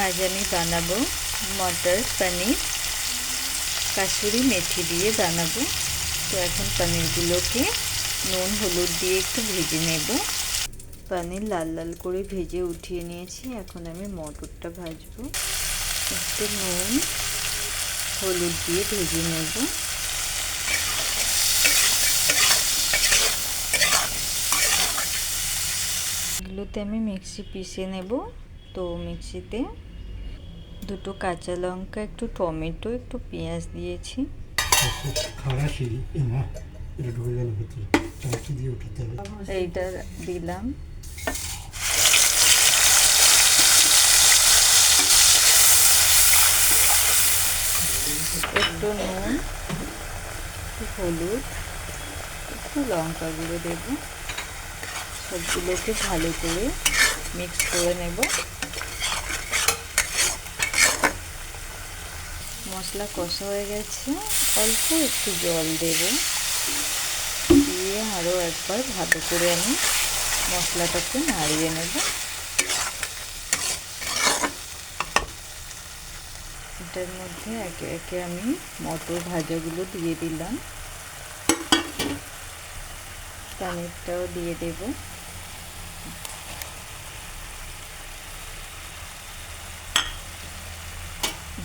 आज আমি বানাবো মটর পনির কাসুরি মেথি দিয়ে বানাবো। তো এখন পনিরগুলোকে নুন হলুদ দিয়ে একটু ভেজে নেব। পনির লাল লাল করে ভেজে উঠিয়ে নিয়েছি। এখন আমি মটরটা ভাজবো। একটু নুন হলুদ দিয়ে ভেজে নেব। এগুলোতে আমি মিক্সি পিষে নেব। তো মিক্সিতে দুটো কাঁচা লঙ্কা, একটু টমেটো, একটু পেঁয়াজ দিয়েছি। এইটা দিলাম। একটু নুন, একটু হলুদ, একটু লঙ্কা গুঁড়ো দেব। সবগুলোকে ভালো করে মিক্স করে নেব। মশলা কষা হয়ে গেছে, অল্প একটু জল দেব, দিয়ে আরও একবার ভালো করে আমি মশলাটাকে নাড়িয়ে নেব। এটার মধ্যে একে একে আমি মটর ভাজাগুলো দিয়ে দিলাম, পনিরটাও দিয়ে দেব।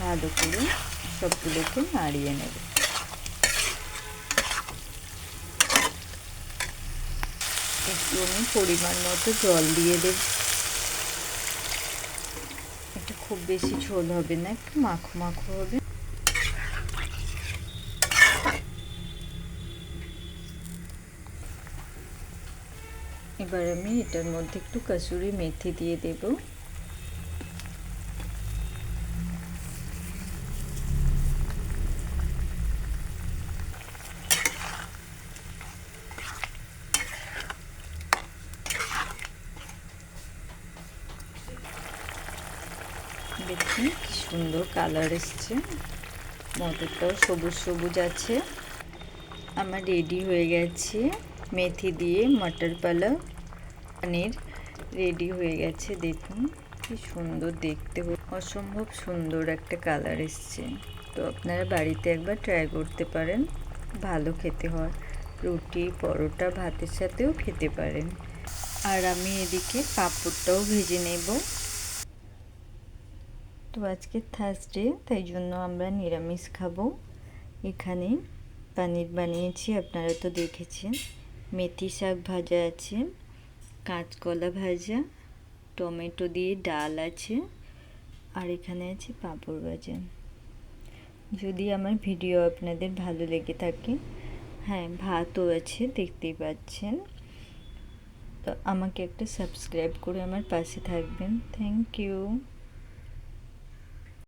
ভালো করে সবগুলোকে নাড়িয়ে নেব। একটু আমি পরিমাণ মতো জল দিয়ে দেব। এটা খুব বেশি ঝোল হবে না, একটু মাখো মাখো হবে। এবার আমি এটার মধ্যে একটু কসুরি মেথি দিয়ে দেব। দেখুন কি সুন্দর কালার এসছে, মটরটাও সবুজ সবুজ আছে। আমার রেডি হয়ে গেছে মেথি দিয়ে মটর পালাও পনির রেডি হয়ে গেছে। দেখুন কি সুন্দর দেখতে, অসম্ভব সুন্দর একটা কালার এসছে। তো আপনারা বাড়িতে একবার ট্রাই করতে পারেন, ভালো খেতে হয়। রুটি, পরোটা, ভাতের সাথেও খেতে পারেন। আর আমি এদিকে পাঁপড়টাও ভেজে নেব। তো আজকে থার্সডে, তাই জন্য আমরা নিরামিষ খাবো। এখানে পনির বানিয়েছি, আপনারা তো দেখেছেন। মেথি শাক ভাজা আছে, কাঁচকলা ভাজা, টমেটো দিয়ে ডাল আছে, আর এখানে আছে পাঁপড় ভাজা। যদি আমার ভিডিও আপনাদের ভালো লেগে থাকে, হ্যাঁ ভাতও আছে দেখতেই পাচ্ছেন, তো আমাকে একটা সাবস্ক্রাইব করে আমার পাশে থাকবেন। Thank you.